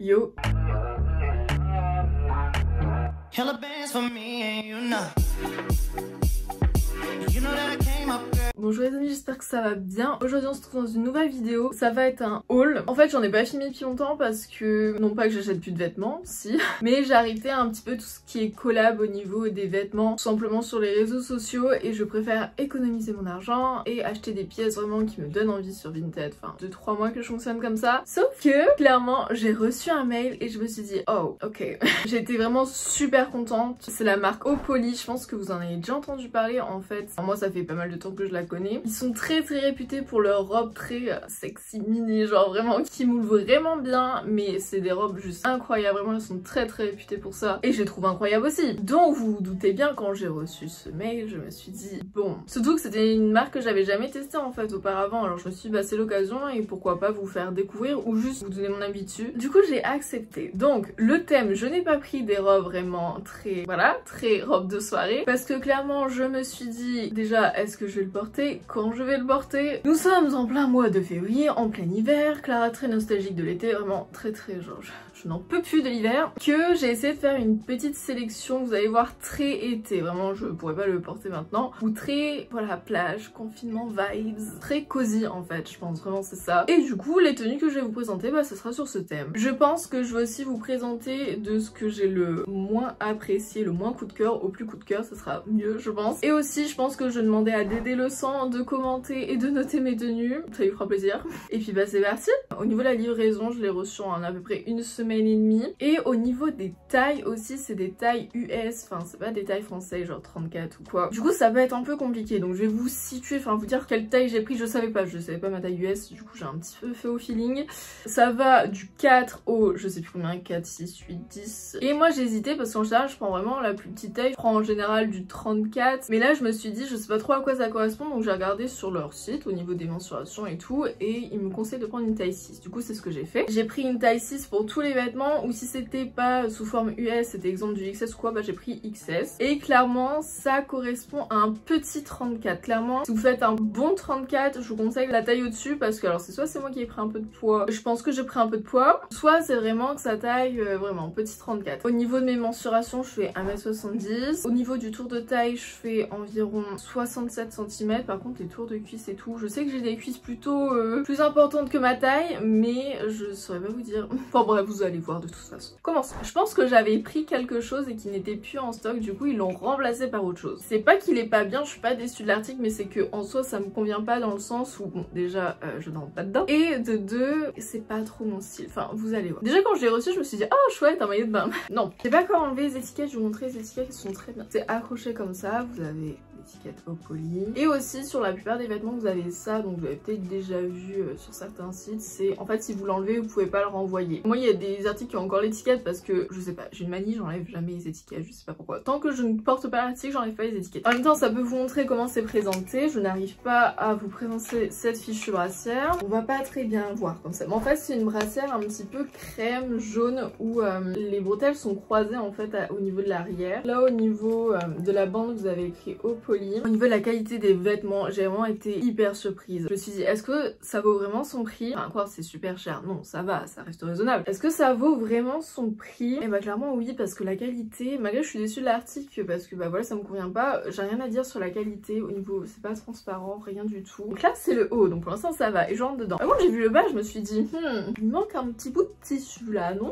Yo. Bonjour les amis, j'espère que ça va bien. Aujourd'hui on se retrouve dans une nouvelle vidéo. Ça va être un haul. En fait j'en ai pas filmé depuis longtemps parce que, non pas que j'achète plus de vêtements, si, mais j'ai arrêté un petit peu tout ce qui est collab au niveau des vêtements, tout simplement sur les réseaux sociaux, et je préfère économiser mon argent et acheter des pièces vraiment qui me donnent envie sur Vinted. Enfin 2-3 mois que je fonctionne comme ça. Sauf que clairement j'ai reçu un mail et je me suis dit oh ok. J'ai été vraiment super contente. C'est la marque Opoly, je pense que vous en avez déjà entendu parler en fait. Alors, moi ça fait pas mal de temps que je la connais. Ils sont très réputés pour leurs robes très sexy mini, genre vraiment qui moulent vraiment bien, mais c'est des robes juste incroyables, vraiment elles sont très réputées pour ça et je les trouve incroyables aussi. Donc vous vous doutez bien, quand j'ai reçu ce mail je me suis dit bon, surtout que c'était une marque que j'avais jamais testée en fait auparavant, alors je me suis dit bah c'est l'occasion et pourquoi pas vous faire découvrir ou juste vous donner mon avis dessus. Du coup j'ai accepté. Donc le thème, je n'ai pas pris des robes vraiment très, voilà, très robe de soirée, parce que clairement je me suis dit déjà est-ce que je vais le porter, quand je vais le porter. Nous sommes en plein mois de février, en plein hiver, Clara très nostalgique de l'été, vraiment très genre je n'en peux plus de l'hiver, que j'ai essayé de faire une petite sélection, vous allez voir, très été, vraiment je pourrais pas le porter maintenant, ou très, voilà, plage, confinement vibes, très cosy en fait, je pense vraiment c'est ça. Et du coup les tenues que je vais vous présenter, bah ce sera sur ce thème. Je pense que je vais aussi vous présenter de ce que j'ai le moins apprécié, le moins coup de cœur au plus coup de cœur, ça sera mieux je pense. Et aussi je pense que je demandais à Dédé le sang de commenter et de noter mes tenues, ça lui fera plaisir. Et puis bah c'est parti. Au niveau de la livraison, je l'ai reçue en à peu près une semaine et demie. Et au niveau des tailles aussi, c'est des tailles US, enfin c'est pas des tailles françaises genre 34 ou quoi. Du coup ça va être un peu compliqué, donc je vais vous situer, enfin vous dire quelle taille j'ai pris. Je savais pas ma taille US, du coup j'ai un petit peu fait au feeling. Ça va du 4 au je sais plus combien, 4, 6, 8, 10. Et moi j'ai hésité parce qu'en général je prends vraiment la plus petite taille, je prends en général du 34. Mais là je me suis dit je sais pas trop à quoi ça correspond, donc j'ai regardé sur leur site au niveau des mensurations et tout, et ils me conseillent de prendre une taille 6. Du coup c'est ce que j'ai fait. J'ai pris une taille 6 pour tous les vêtements, ou si c'était pas sous forme US, c'était exemple du XS ou quoi, bah j'ai pris XS. Et clairement ça correspond à un petit 34. Clairement si vous faites un bon 34, je vous conseille la taille au-dessus, parce que alors c'est soit c'est moi qui ai pris un peu de poids, je pense que j'ai pris un peu de poids, soit c'est vraiment que ça taille vraiment petit 34. Au niveau de mes mensurations je fais 1m70. Au niveau du tour de taille je fais environ 67 cm. Par contre les tours de cuisse et tout, je sais que j'ai des cuisses plutôt plus importantes que ma taille, mais je saurais pas vous dire. Enfin bref, vous allez voir de toute façon. Commençons. Je pense que j'avais pris quelque chose et qui n'était plus en stock, du coup ils l'ont remplacé par autre chose. C'est pas qu'il est pas bien, je suis pas déçue de l'article, mais c'est que en soi ça me convient pas, dans le sens où bon déjà je n'entre pas dedans, et de deux c'est pas trop mon style. Enfin vous allez voir. Déjà quand je l'ai reçu je me suis dit oh chouette un maillot de bain. Non, j'ai pas encore enlevé les étiquettes, je vais vous montrer les étiquettes qui sont très bien. C'est accroché comme ça, vous avez étiquette Opoly. Et aussi sur la plupart des vêtements vous avez ça, donc vous l'avez peut-être déjà vu sur certains sites, c'est en fait si vous l'enlevez vous pouvez pas le renvoyer. Moi il y a des articles qui ont encore l'étiquette parce que je sais pas, j'ai une manie, j'enlève jamais les étiquettes, je sais pas pourquoi. Tant que je ne porte pas l'article j'enlève pas les étiquettes. En même temps ça peut vous montrer comment c'est présenté, je n'arrive pas à vous présenter cette fichue brassière, on va pas très bien voir comme ça. Mais en fait c'est une brassière un petit peu crème jaune où les bretelles sont croisées en fait au niveau de l'arrière. Là au niveau de la bande vous avez écrit Opoly. Au niveau de la qualité des vêtements, j'ai vraiment été hyper surprise. Je me suis dit, est-ce que ça vaut vraiment son prix? Enfin, quoi, c'est super cher. Non, ça va, ça reste raisonnable. Est-ce que ça vaut vraiment son prix? Et bah clairement oui, parce que la qualité, malgré que je suis déçue de l'article, parce que bah voilà, ça me convient pas, j'ai rien à dire sur la qualité. Au niveau, c'est pas transparent, rien du tout. Donc là, c'est le haut, donc pour l'instant ça va, et je rentre dedans. Par contre, j'ai vu le bas, je me suis dit, il manque un petit bout de tissu là, non?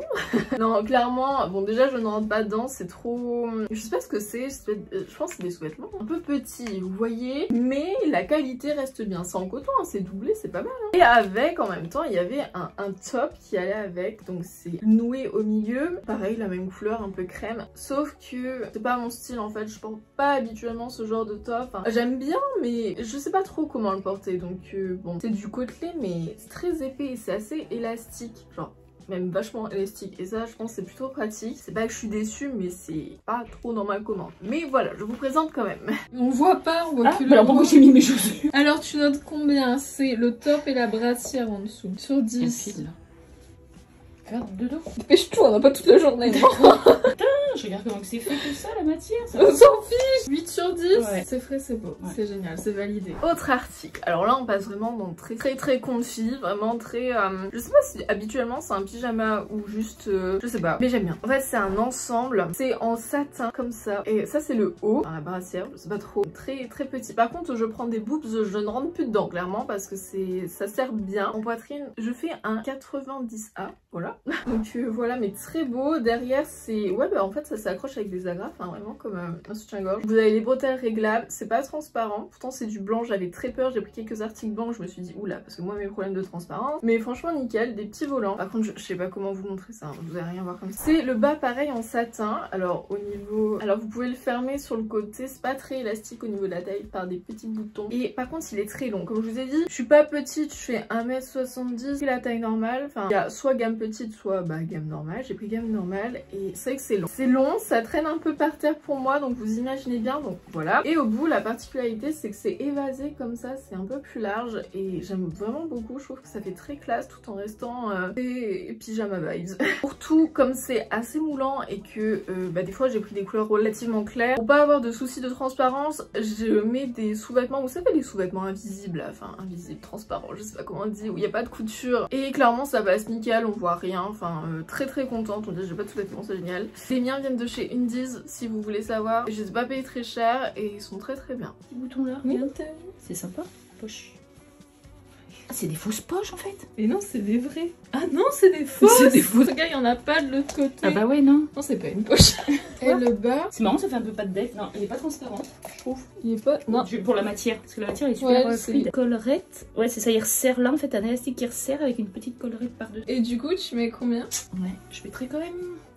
Non, clairement, bon déjà je ne rentre pas dedans, c'est trop... Je sais pas ce que c'est, je pense que c'est des sous-vêtements un peu petits, vous voyez, mais la qualité reste bien. C'est en coton, hein, c'est doublé, c'est pas mal hein. Et avec, en même temps, il y avait un top qui allait avec, donc c'est noué au milieu, pareil, la même couleur, un peu crème, sauf que c'est pas mon style en fait, je porte pas habituellement ce genre de top, enfin, j'aime bien mais je sais pas trop comment le porter, donc bon, c'est du côtelé mais c'est très épais et c'est assez élastique, genre même vachement élastique, et ça je pense c'est plutôt pratique. C'est pas que je suis déçue mais c'est pas trop dans ma commande, mais voilà, je vous présente quand même. On voit pas, on voit que le... Alors pourquoi j'ai mis mes chaussures? Alors tu notes combien? C'est le top et la brassière en dessous sur 10. Regarde dedans. Dépêche-toi, on n'a pas toute la journée. Putain, je regarde comment c'est fait tout ça, la matière. On s'en fiche. 8 sur 10. Ouais. C'est frais, c'est beau. Ouais. C'est génial, c'est validé. Autre article. Alors là, on passe vraiment dans très comfy. Vraiment très... je sais pas si habituellement c'est un pyjama ou juste... je sais pas. Mais j'aime bien. En fait, c'est un ensemble. C'est en satin comme ça. Et ça, c'est le haut. Dans la brassière, je sais pas trop. Très petit. Par contre, je prends des boobs, je ne rentre plus dedans, clairement, parce que ça sert bien. En poitrine, je fais un 90A. Voilà. Donc voilà, mais très beau. Derrière, c'est... Ouais, bah en fait, ça s'accroche avec des agrafes, hein, vraiment comme un soutien-gorge. Vous avez les bretelles réglables. C'est pas transparent. Pourtant, c'est du blanc. J'avais très peur. J'ai pris quelques articles blancs. Je me suis dit, oula, parce que moi, mes problèmes de transparence. Mais franchement, nickel. Des petits volants. Par contre, je sais pas comment vous montrer ça. Hein. Vous allez rien voir comme ça. C'est le bas, pareil, en satin. Alors, au niveau... Alors, vous pouvez le fermer sur le côté. C'est pas très élastique au niveau de la taille par des petits boutons. Et par contre, il est très long. Comme je vous ai dit, je suis pas petite. Je fais 1m70. C'est la taille normale. Enfin, il y a soit gamme petite, soit bah, gamme normale. J'ai pris gamme normale. Et c'est vrai que c'est long. C'est long. Ça traîne un peu par terre pour moi. Donc, vous imaginez bien. Donc, voilà. Et au bout, la particularité, c'est que c'est évasé comme ça. C'est un peu plus large. Et j'aime vraiment beaucoup. Je trouve que ça fait très classe tout en restant très pyjama vibes. Surtout, comme c'est assez moulant et que bah, des fois, j'ai pris des couleurs relativement claires. Pour pas avoir de soucis de transparence, je mets des sous-vêtements. Vous savez, les sous-vêtements invisibles, là. Enfin, invisibles, transparents, je sais pas comment on dit, où il n'y a pas de couture. Et clairement, ça passe nickel, on voit rien. Enfin, très contente. On dit, j'ai pas de sous-vêtements, c'est génial. Les miens viennent de chez Undies, si vous voulez savoir. Je les ai pas payés très cher et ils sont très bien. Petit bouton là, Oui, regarde. C'est sympa. Poche. Ah, c'est des fausses poches en fait. Et non, c'est des vrais. Ah non, c'est des fausses. C'est des fausses. Regarde, il y en a pas de l'autre côté. Ah bah ouais, non. Non, c'est pas une poche. Et le bas, C'est marrant, ça fait un peu pas de deck. Non, elle est pas transparente, je trouve. il est pas... Non. Pour la matière, parce que la matière elle est super Ouais, fluide. Collerette. Ouais, c'est ça, il resserre là en fait, un élastique qui resserre avec une petite collerette par-dessus. Et du coup, tu mets combien? Ouais, je mettrais quand même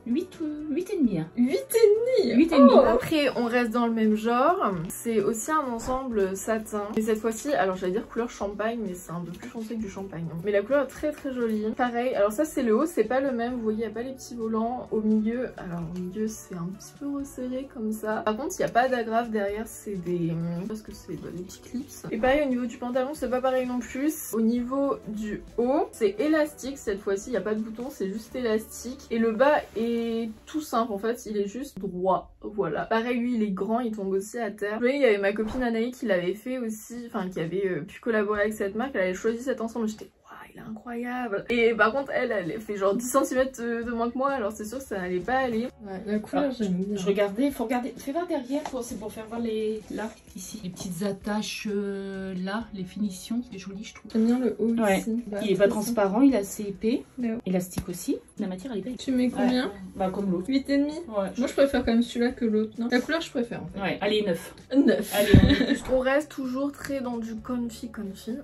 8,5. Hein. 8,5. 8,5. Oh. Après, on reste dans le même genre. C'est aussi un ensemble satin. Mais cette fois-ci, alors j'allais dire couleur champagne, mais c'est un peu plus foncé que du champagne. Mais la couleur est très jolie. Pareil, alors ça c'est le haut, c'est pas le même. Vous voyez, il n'y a pas les petits volants. Au milieu, alors au milieu c'est un petit peu resserré comme ça. Par contre, il n'y a pas d'agrafe derrière, c'est des... Parce que c'est des petits clips. Et pareil, au niveau du pantalon, c'est pas pareil non plus. Au niveau du haut, c'est élastique cette fois-ci. Il n'y a pas de bouton, c'est juste élastique. Et le bas est tout simple en fait, il est juste droit. Voilà. Pareil, lui, il est grand, il tombe aussi à terre. Vous voyez, il y avait ma copine Anaï qui l'avait fait aussi, enfin qui avait pu collaborer avec cette marque. Elle avait choisi cet ensemble. J'étais... il est incroyable. Et par contre, elle fait genre 10 cm de moins que moi, alors c'est sûr que ça n'allait pas aller. Ouais, la couleur, j'aime bien. Je regardais, faut regarder, fais voir derrière, c'est pour faire voir les... Là, ici. Les petites attaches là, les finitions, c'est joli je trouve. J'aime bien le haut ici. Bah, il est pas transparent, il est assez épais. Ouais. Élastique aussi. La matière elle est belle. Tu mets combien? Bah comme l'autre. 8,5. Ouais. Moi je préfère quand même celui-là que l'autre, non? La couleur je préfère en fait. Ouais, allez 9. 9. Allez, on reste toujours très dans du comfy,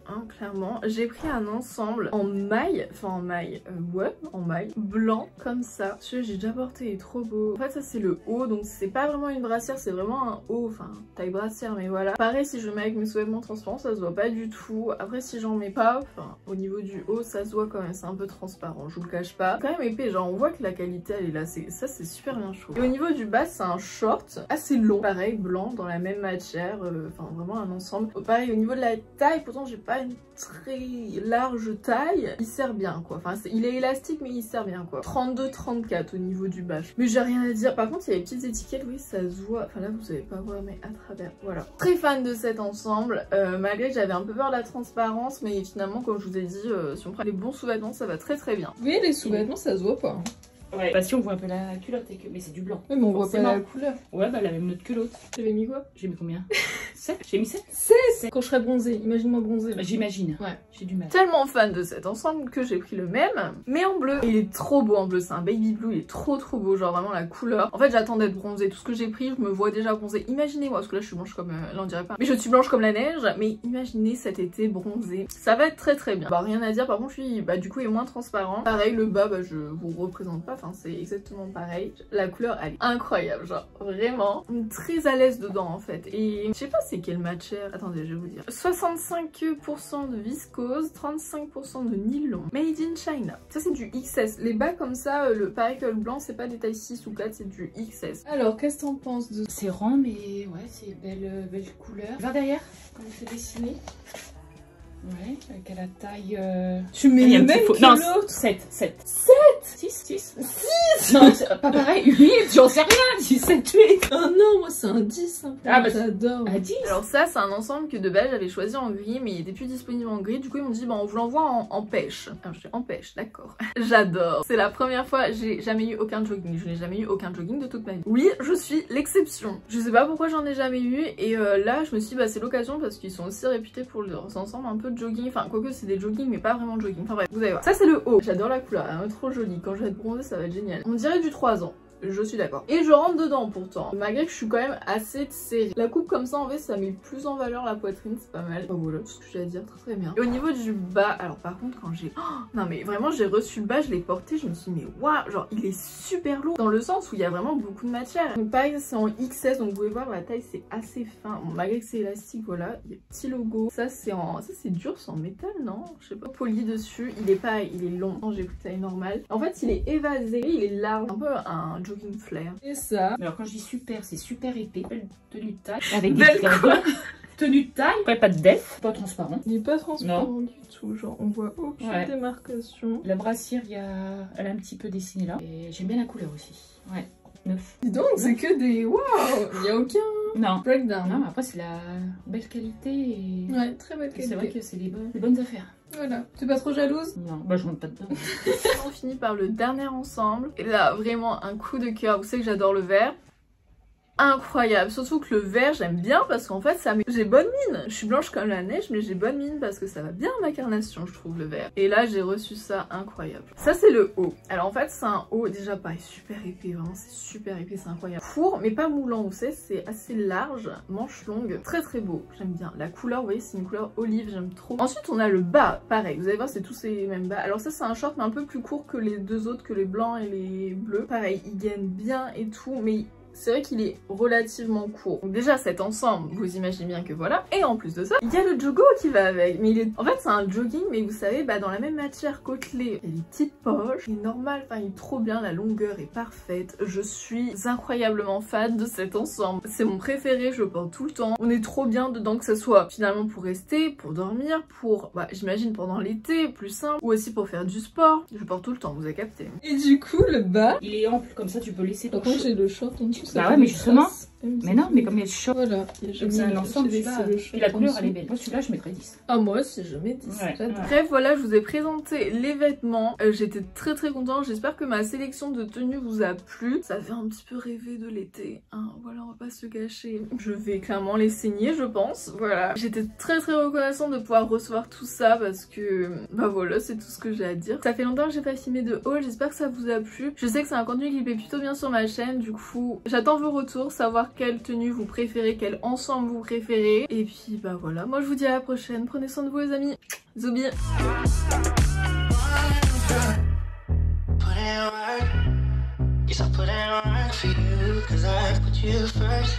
hein, clairement. J'ai pris un ensemble en maille, enfin en maille, ouais, en maille, blanc comme ça. Celui-là j'ai déjà porté, il est trop beau. En fait ça c'est le haut, donc c'est pas vraiment une brassière, c'est vraiment un haut, enfin taille brassière, mais voilà. Pareil, si je le mets avec mes sous-vêtements transparents, ça se voit pas du tout. Après si j'en mets pas, enfin au niveau du haut, ça se voit quand même, c'est un peu transparent, je vous le cache pas. Quand même épais, genre on voit que la qualité elle est là, ça c'est super bien chaud. Et au niveau du bas, c'est un short assez long, pareil, blanc, dans la même matière, enfin vraiment un ensemble. Pareil, au niveau de la taille, pourtant j'ai pas une très large taille, il sert bien quoi, enfin il est élastique mais il sert bien quoi. 32-34 au niveau du bas, mais j'ai rien à dire. Par contre il y a les petites étiquettes, oui ça se voit, enfin là vous allez pas voir mais à travers, voilà. Très fan de cet ensemble, malgré que j'avais un peu peur de la transparence, mais finalement comme je vous ai dit, si on prend les bons sous-vêtements ça va très bien. Vous voyez les sous-vêtements ça se voit pas hein. Ouais, bah si on voit un peu la culotte, mais c'est du blanc. Oui, mais on voit pas la couleur. Ouais, bah la même note que l'autre. J'avais mis quoi? J'ai mis combien? 7. J'ai mis 7. 7. Quand je serai bronzée, imagine-moi bronzée. Bah, j'imagine. Ouais. J'ai du mal. Tellement fan de cet ensemble que j'ai pris le même, mais en bleu. Et il est trop beau en bleu, c'est un baby blue, il est trop beau, genre vraiment la couleur. En fait, j'attends d'être bronzée. Tout ce que j'ai pris, je me vois déjà bronzée. Imaginez-moi, parce que là je suis blanche comme, là on dirait pas. Mais je suis blanche comme la neige, mais imaginez cet été bronzé. Ça va être très bien. Bah rien à dire, par contre, lui, bah du coup, il est moins transparent. Pareil, le bas, bah je vous représente pas, enfin c'est exactement pareil. La couleur elle est incroyable, genre vraiment très à l'aise dedans en fait. Et je sais pas c'est quelle matière, attendez je vais vous dire. 65% de viscose, 35% de nylon, made in China. Ça c'est du XS. Les bas comme ça, le pareil que le blanc, c'est pas des tailles 6 ou 4, c'est du XS. Alors qu'est-ce que t'en penses de... C'est rond mais ouais c'est belle couleur. Va derrière, comment c'est dessiné. Ouais, avec la taille... Tu mets le même que l'autre. 7. 7 6 6 Non, pas pareil, 8, j'en sais rien, 17, 8. Oh non, moi c'est un 10. Hein. Ah bah j'adore. À 10. Alors ça, c'est un ensemble que de base j'avais choisi en gris, mais il était plus disponible en gris. Du coup, ils m'ont dit, bah on vous l'envoie en pêche. Alors je dis en pêche, d'accord. J'adore. C'est la première fois, j'ai jamais eu aucun jogging. Je n'ai jamais eu aucun jogging de toute ma vie. Oui, je suis l'exception. Je sais pas pourquoi j'en ai jamais eu. Et là, je me suis dit, bah c'est l'occasion parce qu'ils sont aussi réputés pour leurs ensembles un peu de jogging. Enfin, quoique c'est des joggings, mais pas vraiment de jogging. Enfin bref, vous allez voir. Ça, c'est le haut. J'adore la couleur, elle est trop jolie. Quand je vais être bronzée, ça va être génial. On dirait du 3 ans. Je suis d'accord. Et je rentre dedans pourtant. Malgré que je suis quand même assez serrée. La coupe comme ça en fait ça met plus en valeur la poitrine, c'est pas mal. Oh voilà tout ce que j'ai à dire, très bien. Et au niveau du bas, alors par contre quand j'ai... Oh, non mais vraiment j'ai reçu le bas, je l'ai porté, je me suis dit mais waouh, genre il est super lourd. Dans le sens où il y a vraiment beaucoup de matière. Donc pareil c'est en XS, donc vous pouvez voir la taille c'est assez fin. Bon, malgré que c'est élastique, voilà, il y a petit logo. Ça c'est en... ça c'est dur, c'est en métal non? Je sais pas. Poli dessus, il est pas... il est long. Non j'ai pris taille normale. En fait il est évasé, il est large. Un peu un jogging flair. Et ça. Alors quand je dis super, c'est super épais. Belle tenue de taille. Avec des triangles. Tenue de taille. Après pas de def. Pas transparent. Il est pas transparent du tout. Genre on voit aucune démarcation. La brassière, elle a un petit peu dessiné là. Et j'aime bien la couleur aussi. Ouais. 9. Dis donc, c'est que des... Waouh. Il y a aucun... Non. Breakdown. Non, après c'est la belle qualité. Et... ouais, très belle qualité. C'est vrai que c'est des bonnes affaires. Voilà. T'es pas trop jalouse? Non, bah je rentre pas dedans. On finit par le dernier ensemble. Et là, vraiment un coup de cœur. Vous savez que j'adore le vert. Incroyable, surtout que le vert j'aime bien parce qu'en fait ça met... j'ai bonne mine, je suis blanche comme la neige mais j'ai bonne mine parce que ça va bien à ma carnation je trouve le vert. Et là j'ai reçu ça, incroyable. Ça c'est le haut, alors en fait c'est un haut déjà pareil super épais, vraiment c'est super épais, c'est incroyable. Court mais pas moulant, vous savez c'est assez large, manche longue, très très beau, j'aime bien. La couleur vous voyez c'est une couleur olive, j'aime trop. Ensuite on a le bas, pareil, vous allez voir c'est tous ces mêmes bas. Alors ça c'est un short mais un peu plus court que les deux autres, que les blancs et les bleus. Pareil il gaine bien et tout mais... c'est vrai qu'il est relativement court. Donc déjà cet ensemble, vous imaginez bien que voilà. Et en plus de ça, il y a le joggo qui va avec. Mais il est... en fait c'est un jogging mais vous savez bah dans la même matière côtelée. Il y a des petites poches. Il est normal, enfin il est trop bien, la longueur est parfaite. Je suis incroyablement fan de cet ensemble. C'est mon préféré, je le porte tout le temps. On est trop bien dedans que ce soit finalement pour rester, pour dormir, pour bah j'imagine pendant l'été, plus simple. Ou aussi pour faire du sport. Je le porte tout le temps, vous avez capté. Et du coup le bas... il est ample comme ça tu peux laisser ton... par contre j'ai le short en dessous. Bah ouais mais justement, mais non mais comme il y a le short, voilà, c'est un ensemble, puis la couleur elle est belle. Moi celui-là je mettrais 10. Ah moi aussi je mets 10. Ouais. Bref voilà, je vous ai présenté les vêtements, j'étais très très contente, j'espère que ma sélection de tenues vous a plu. Ça fait un petit peu rêver de l'été, hein. Voilà on va pas se gâcher. Je vais clairement les saigner je pense, voilà. J'étais très très reconnaissante de pouvoir recevoir tout ça parce que bah voilà c'est tout ce que j'ai à dire. Ça fait longtemps que j'ai pas filmé de haul, j'espère que ça vous a plu. Je sais que c'est un contenu qui plaît plutôt bien sur ma chaîne, du coup j'attends vos retours, savoir quelle tenue vous préférez, quel ensemble vous préférez. Et puis bah voilà, moi je vous dis à la prochaine, prenez soin de vous les amis, Zoubi. Yes, I put in work for you, 'cause I put you first.